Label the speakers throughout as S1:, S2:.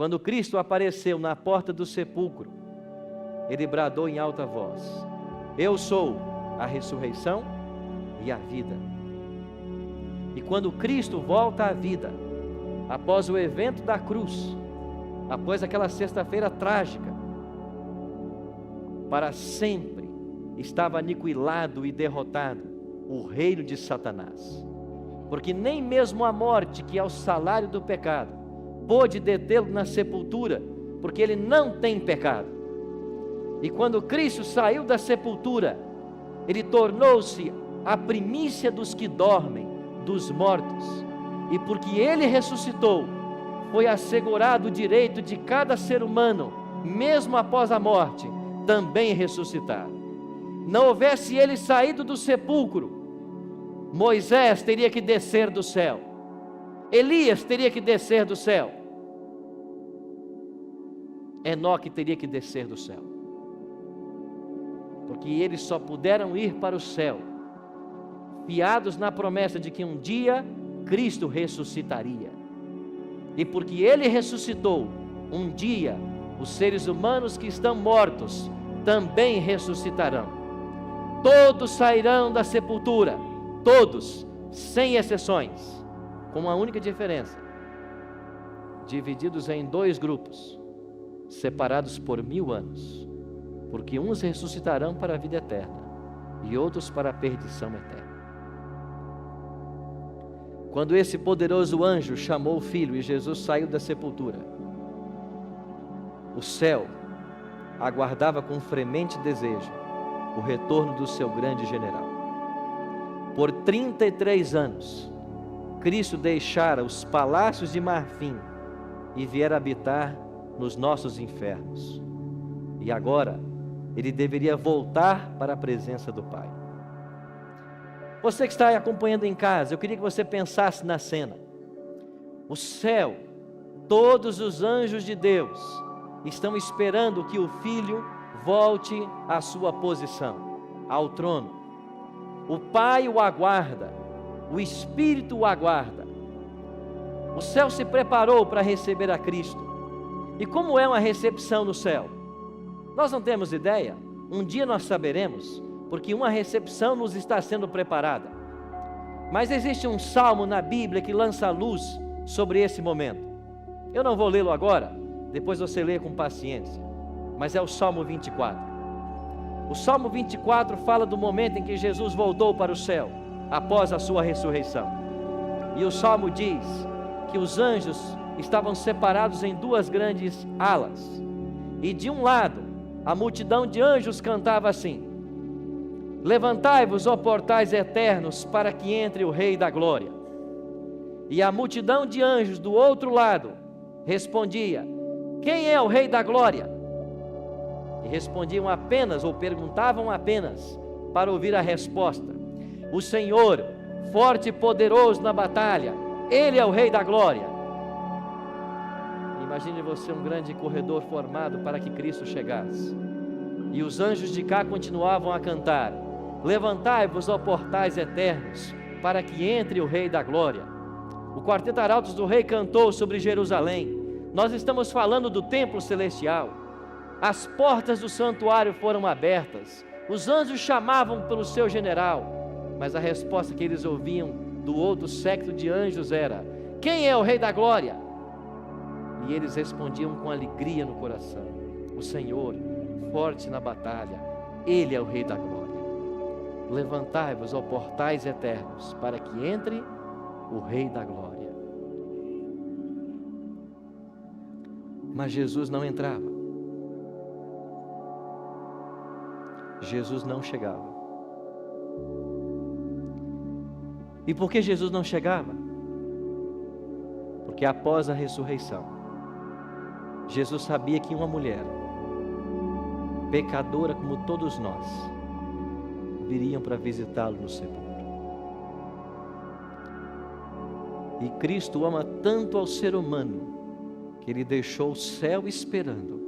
S1: Quando Cristo apareceu na porta do sepulcro, ele bradou em alta voz: eu sou a ressurreição e a vida. E quando Cristo volta à vida, após o evento da cruz, após aquela sexta-feira trágica, para sempre estava aniquilado e derrotado o reino de Satanás, porque nem mesmo a morte, que é o salário do pecado, pôde detê-lo na sepultura, porque ele não tem pecado. E quando Cristo saiu da sepultura, ele tornou-se a primícia dos que dormem, dos mortos, e porque ele ressuscitou, foi assegurado o direito de cada ser humano, mesmo após a morte, também ressuscitar. Não houvesse ele saído do sepulcro, Moisés teria que descer do céu, Elias teria que descer do céu, Enoque teria que descer do céu, porque eles só puderam ir para o céu fiados na promessa de que um dia Cristo ressuscitaria. E porque ele ressuscitou, um dia os seres humanos que estão mortos também ressuscitarão. Todos sairão da sepultura, todos, sem exceções, com uma única diferença: divididos em dois grupos, separados por 1000 anos, porque uns ressuscitarão para a vida eterna e outros para a perdição eterna. Quando esse poderoso anjo chamou o filho e Jesus saiu da sepultura, o céu aguardava com fremente desejo o retorno do seu grande general. Por 33 anos, Cristo deixara os palácios de marfim e viera habitar nos nossos infernos. E agora, ele deveria voltar para a presença do Pai. Você que está aí acompanhando em casa, eu queria que você pensasse na cena. O céu, todos os anjos de Deus estão esperando que o Filho volte à sua posição, ao trono. O Pai o aguarda, o Espírito o aguarda. O céu se preparou para receber a Cristo. E como é uma recepção no céu? Nós não temos ideia. Um dia nós saberemos, porque uma recepção nos está sendo preparada. Mas existe um salmo na Bíblia que lança luz sobre esse momento. Eu não vou lê-lo agora, depois você lê com paciência, mas é o Salmo 24. O Salmo 24 fala do momento em que Jesus voltou para o céu, após a sua ressurreição. E o Salmo diz que os anjos estavam separados em duas grandes alas, e de um lado, a multidão de anjos cantava assim: levantai-vos, ó portais eternos, para que entre o Rei da Glória. E a multidão de anjos do outro lado respondia: quem é o Rei da Glória? E respondiam apenas, ou perguntavam apenas, para ouvir a resposta: o Senhor, forte e poderoso na batalha, Ele é o Rei da Glória. Imagine você um grande corredor formado para que Cristo chegasse. E os anjos de cá continuavam a cantar: levantai-vos, ó portais eternos, para que entre o Rei da Glória. O quarteto Arautos do Rei cantou sobre Jerusalém. Nós estamos falando do templo celestial. As portas do santuário foram abertas. Os anjos chamavam pelo seu general, mas a resposta que eles ouviam do outro séquito de anjos era: quem é o Rei da Glória? E eles respondiam com alegria no coração: o Senhor, forte na batalha, Ele é o Rei da Glória. Levantai-vos, ó portais eternos, para que entre o Rei da Glória. Mas Jesus não entrava. Jesus não chegava. E por que Jesus não chegava? Porque após a ressurreição, Jesus sabia que uma mulher, pecadora como todos nós, viriam para visitá-lo no sepulcro. E Cristo ama tanto ao ser humano, que Ele deixou o céu esperando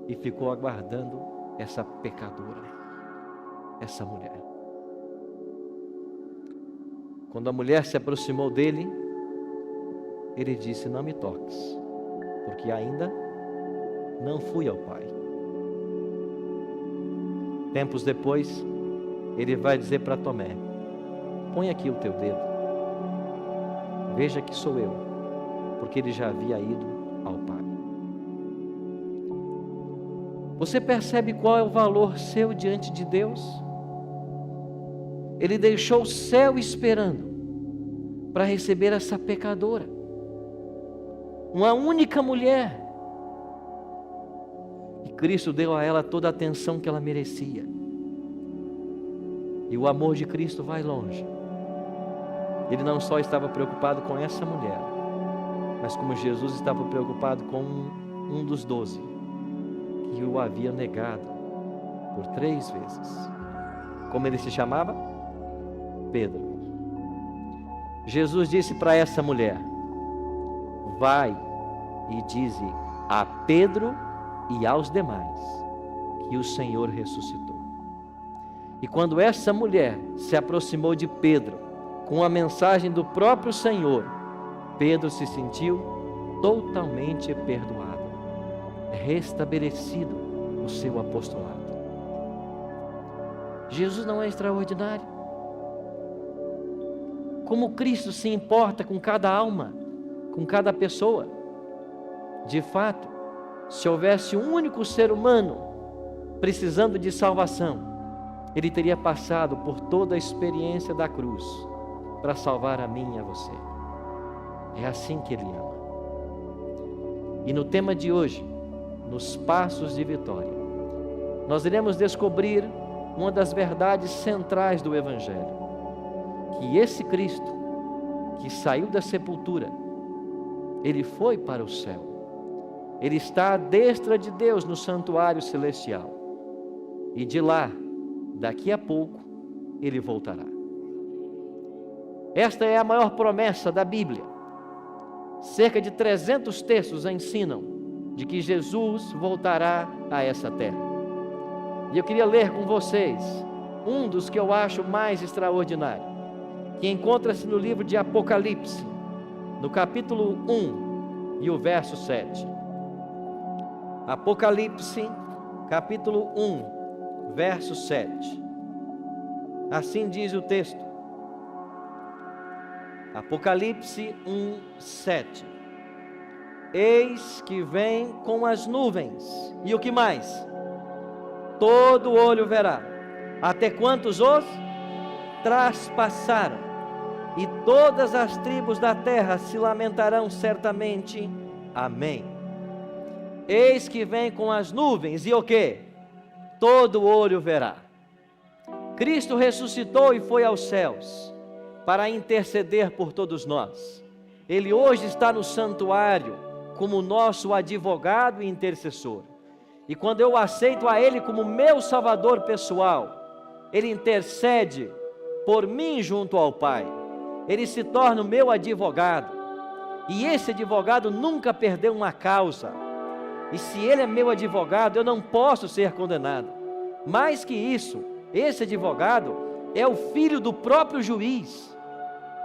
S1: e ficou aguardando essa pecadora, essa mulher. Quando a mulher se aproximou dele, Ele disse: não me toques, porque ainda não fui ao Pai. Tempos depois, ele vai dizer para Tomé: põe aqui o teu dedo, veja que sou eu, porque ele já havia ido ao Pai. Você percebe qual é o valor seu diante de Deus? Ele deixou o céu esperando para receber essa pecadora, uma única mulher, e Cristo deu a ela toda a atenção que ela merecia. E o amor de Cristo vai longe. Ele não só estava preocupado com essa mulher, mas como Jesus estava preocupado com um dos 12, que o havia negado por 3 vezes. Como ele se chamava? Pedro. Jesus disse para essa mulher: vai e dize a Pedro e aos demais que o Senhor ressuscitou. E quando essa mulher se aproximou de Pedro com a mensagem do próprio Senhor, Pedro se sentiu totalmente perdoado, restabelecido o seu apostolado. Jesus não é extraordinário? Como Cristo se importa com cada alma, com cada pessoa. De fato, se houvesse um único ser humano precisando de salvação, ele teria passado por toda a experiência da cruz para salvar a mim e a você. É assim que ele ama. E no tema de hoje, nos Passos de Vitória, nós iremos descobrir uma das verdades centrais do Evangelho: que esse Cristo, que saiu da sepultura, ele foi para o céu. Ele está à destra de Deus no santuário celestial. E de lá, daqui a pouco, ele voltará. Esta é a maior promessa da Bíblia. Cerca de 300 textos ensinam de que Jesus voltará a essa terra. E eu queria ler com vocês um dos que eu acho mais extraordinário, que encontra-se no livro de Apocalipse, no capítulo 1 e o verso 7. Apocalipse, capítulo 1, verso 7. Assim diz o texto. Apocalipse 1, 7. Eis que vem com as nuvens. E o que mais? Todo olho verá, até quantos os traspassaram, e todas as tribos da terra se lamentarão certamente. Amém. Eis que vem com as nuvens, e o que? Todo olho verá. Cristo ressuscitou e foi aos céus para interceder por todos nós. Ele hoje está no santuário como nosso advogado e intercessor. E quando eu aceito a Ele como meu Salvador pessoal, Ele intercede por mim junto ao Pai. Ele se torna o meu advogado. E esse advogado nunca perdeu uma causa. E se Ele é meu advogado, eu não posso ser condenado. Mais que isso, esse advogado é o filho do próprio juiz.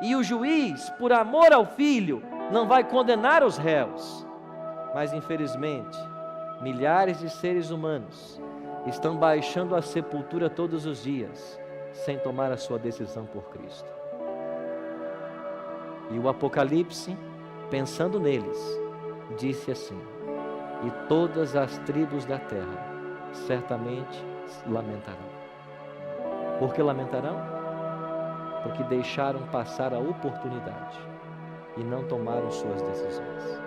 S1: E o juiz, por amor ao filho, não vai condenar os réus. Mas infelizmente, milhares de seres humanos estão baixando a sepultura todos os dias, sem tomar a sua decisão por Cristo. E o Apocalipse, pensando neles, disse assim: e todas as tribos da terra certamente lamentarão. Por que lamentarão? Porque deixaram passar a oportunidade e não tomaram suas decisões.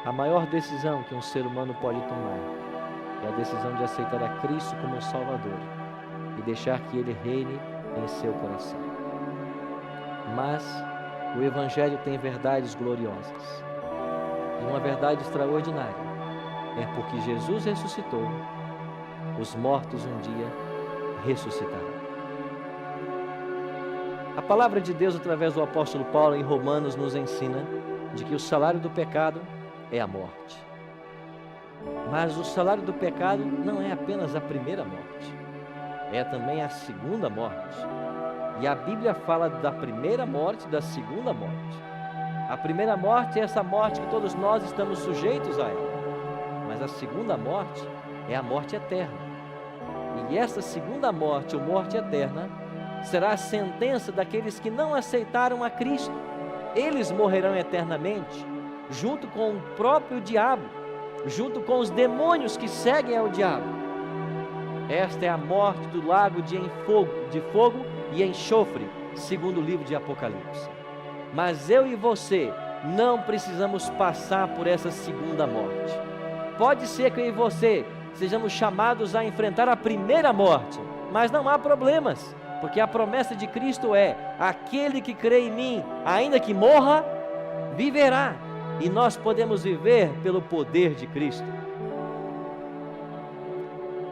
S1: A maior decisão que um ser humano pode tomar é a decisão de aceitar a Cristo como Salvador e deixar que Ele reine em seu coração. Mas o Evangelho tem verdades gloriosas. E uma verdade extraordinária é porque Jesus ressuscitou, os mortos um dia ressuscitarão. A palavra de Deus, através do apóstolo Paulo em Romanos, nos ensina de que o salário do pecado é a morte. Mas o salário do pecado não é apenas a primeira morte, é também a segunda morte. E a Bíblia fala da primeira morte e da segunda morte. A primeira morte é essa morte que todos nós estamos sujeitos a ela. Mas a segunda morte é a morte eterna. E essa segunda morte, ou morte eterna, será a sentença daqueles que não aceitaram a Cristo. Eles morrerão eternamente, junto com o próprio diabo, junto com os demônios que seguem ao diabo. Esta é a morte do lago de fogo e enxofre, segundo o livro de Apocalipse. Mas eu e você não precisamos passar por essa segunda morte. Pode ser que eu e você sejamos chamados a enfrentar a primeira morte, mas não há problemas, porque a promessa de Cristo é: aquele que crê em mim, ainda que morra, viverá. E nós podemos viver pelo poder de Cristo.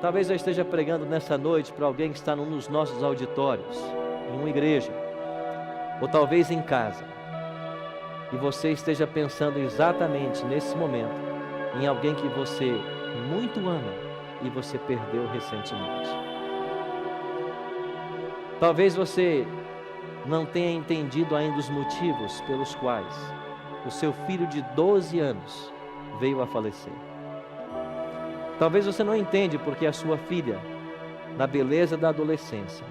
S1: Talvez eu esteja pregando nessa noite para alguém que está num dos nossos auditórios, em uma igreja, ou talvez em casa, e você esteja pensando exatamente nesse momento em alguém que você muito ama e você perdeu recentemente. Talvez você não tenha entendido ainda os motivos pelos quais o seu filho de 12 anos veio a falecer. Talvez você não entende porque a sua filha, na beleza da adolescência,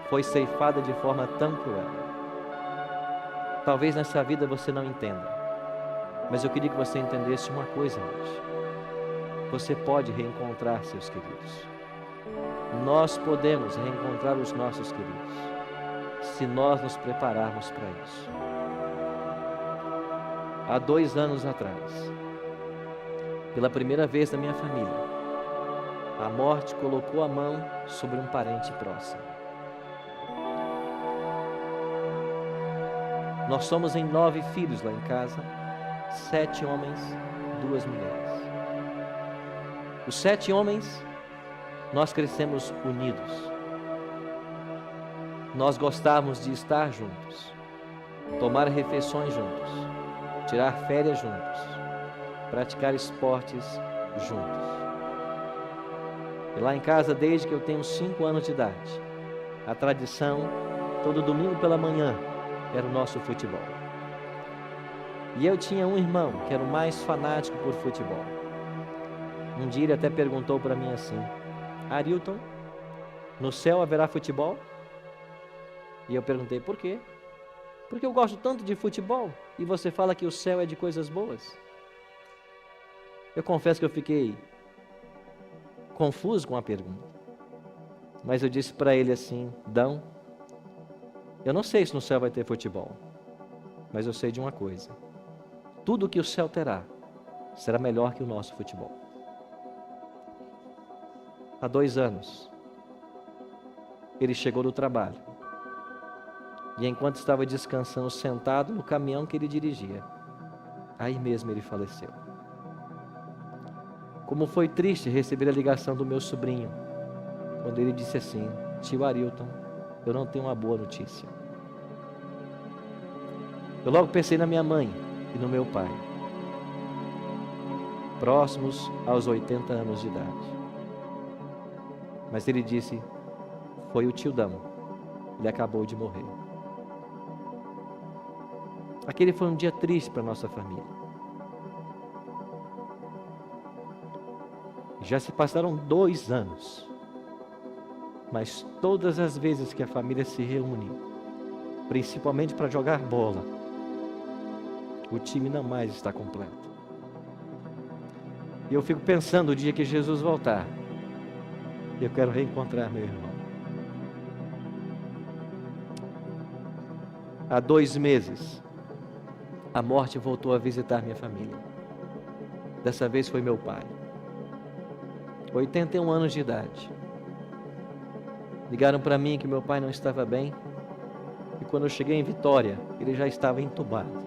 S1: foi ceifada de forma tão cruel. Talvez nessa vida você não entenda, mas eu queria que você entendesse uma coisa hoje. Você pode reencontrar seus queridos. Nós podemos reencontrar os nossos queridos, se nós nos prepararmos para isso. Há 2 anos atrás, pela primeira vez na minha família, a morte colocou a mão sobre um parente próximo. Nós somos em 9 filhos lá em casa, 7 homens, 2 mulheres. Os 7 homens, nós crescemos unidos. Nós gostávamos de estar juntos, tomar refeições juntos, tirar férias juntos, praticar esportes juntos. E lá em casa, desde que eu tenho 5 anos de idade, a tradição, todo domingo pela manhã, era o nosso futebol. E eu tinha um irmão que era o mais fanático por futebol. Um dia ele até perguntou para mim assim: Arilton, no céu haverá futebol? E eu perguntei: por quê? Porque eu gosto tanto de futebol e você fala que o céu é de coisas boas. Eu confesso que eu fiquei confuso com a pergunta, mas eu disse para ele assim: Dão, eu não sei se no céu vai ter futebol, mas eu sei de uma coisa: tudo que o céu terá será melhor que o nosso futebol. Há 2 anos, ele chegou do trabalho, e enquanto estava descansando sentado no caminhão que ele dirigia, aí mesmo ele faleceu. Como foi triste receber a ligação do meu sobrinho, quando ele disse assim: tio Arilton, eu não tenho uma boa notícia. Eu logo pensei na minha mãe e no meu pai, próximos aos 80 anos de idade. Mas ele disse: foi o tio Dão, ele acabou de morrer. Aquele foi um dia triste para a nossa família. Já se passaram 2 anos, mas todas as vezes que a família se reúne, principalmente para jogar bola, o time não mais está completo. E eu fico pensando, o dia que Jesus voltar, eu quero reencontrar meu irmão. Há 2 meses, a morte voltou a visitar minha família. Dessa vez foi meu pai, 81 anos de idade. Ligaram para mim que meu pai não estava bem, e quando eu cheguei em Vitória, ele já estava entubado.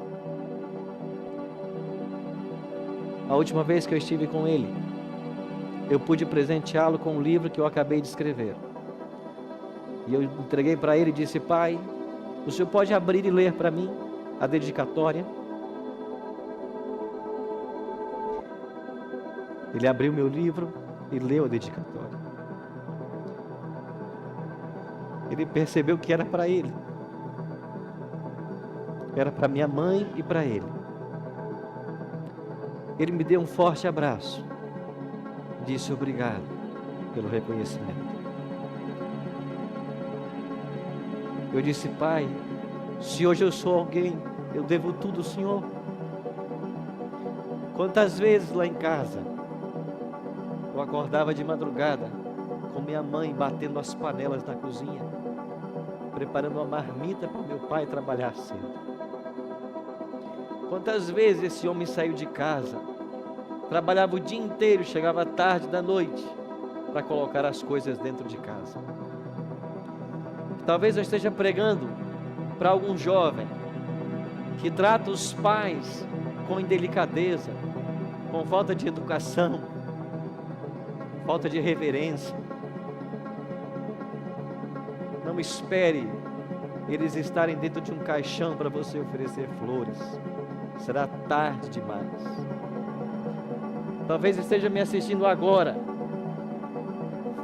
S1: A última vez que eu estive com ele, eu pude presenteá-lo com um livro que eu acabei de escrever. E eu entreguei para ele e disse: pai, o senhor pode abrir e ler para mim a dedicatória? Ele abriu meu livro e leu a dedicatória. Ele percebeu que era para ele. Era para minha mãe e para ele. Ele me deu um forte abraço. Disse obrigado pelo reconhecimento. Eu disse: pai, se hoje eu sou alguém, eu devo tudo ao Senhor. Quantas vezes lá em casa eu acordava de madrugada com minha mãe batendo as panelas na cozinha, preparando uma marmita para meu pai trabalhar cedo. Quantas vezes esse homem saiu de casa, trabalhava o dia inteiro, chegava tarde da noite para colocar as coisas dentro de casa. Talvez eu esteja pregando para algum jovem que trata os pais com indelicadeza, com falta de educação, falta de reverência. Não espere eles estarem dentro de um caixão para você oferecer flores. Será tarde demais. Talvez esteja me assistindo agora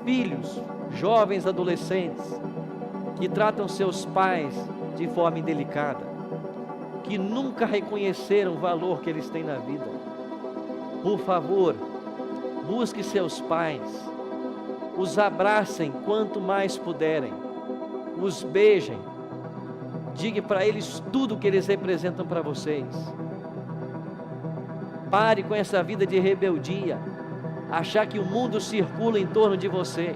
S1: filhos, jovens, adolescentes que tratam seus pais de forma indelicada, que nunca reconheceram o valor que eles têm na vida. Por favor, busque seus pais, os abracem quanto mais puderem, os beijem, diga para eles tudo o que eles representam para vocês. Pare com essa vida de rebeldia, achar que o mundo circula em torno de você.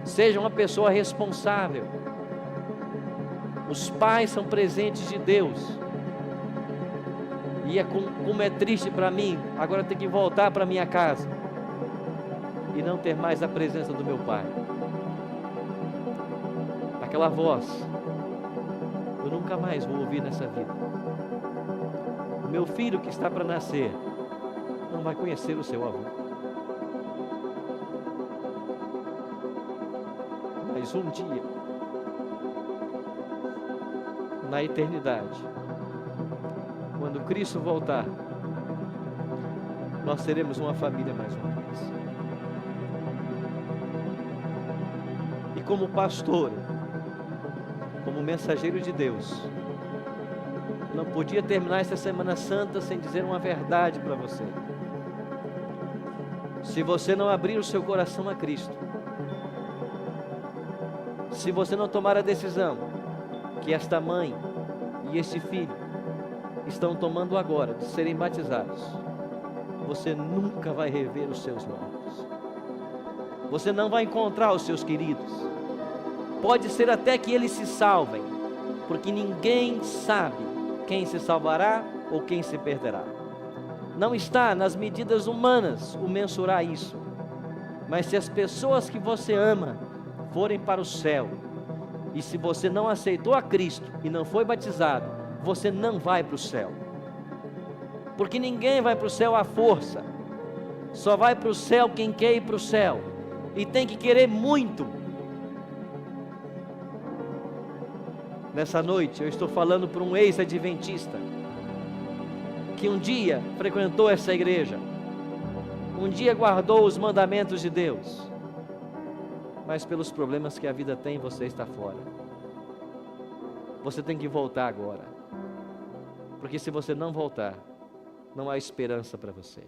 S1: Seja uma pessoa responsável. Os pais são presentes de Deus. E como é triste para mim agora ter que voltar para minha casa e não ter mais a presença do meu pai. Aquela voz eu nunca mais vou ouvir nessa vida. O meu filho que está para nascer não vai conhecer o seu avô. Mas um dia, na eternidade, quando Cristo voltar, nós teremos uma família mais uma vez. E como pastor, como mensageiro de Deus, não podia terminar essa Semana Santa sem dizer uma verdade para você. Se você não abrir o seu coração a Cristo, se você não tomar a decisão que esta mãe e este filho estão tomando agora de serem batizados, você nunca vai rever os seus nomes. Você não vai encontrar os seus queridos. Pode ser até que eles se salvem, porque ninguém sabe quem se salvará ou quem se perderá. Não está nas medidas humanas o mensurar isso. Mas se as pessoas que você ama forem para o céu, e se você não aceitou a Cristo e não foi batizado, você não vai para o céu. Porque ninguém vai para o céu à força. Só vai para o céu quem quer ir para o céu. E tem que querer muito. Nessa noite eu estou falando para um ex-adventista que um dia frequentou essa igreja, um dia guardou os mandamentos de Deus, mas pelos problemas que a vida tem, você está fora. Você tem que voltar agora, porque se você não voltar, não há esperança para você.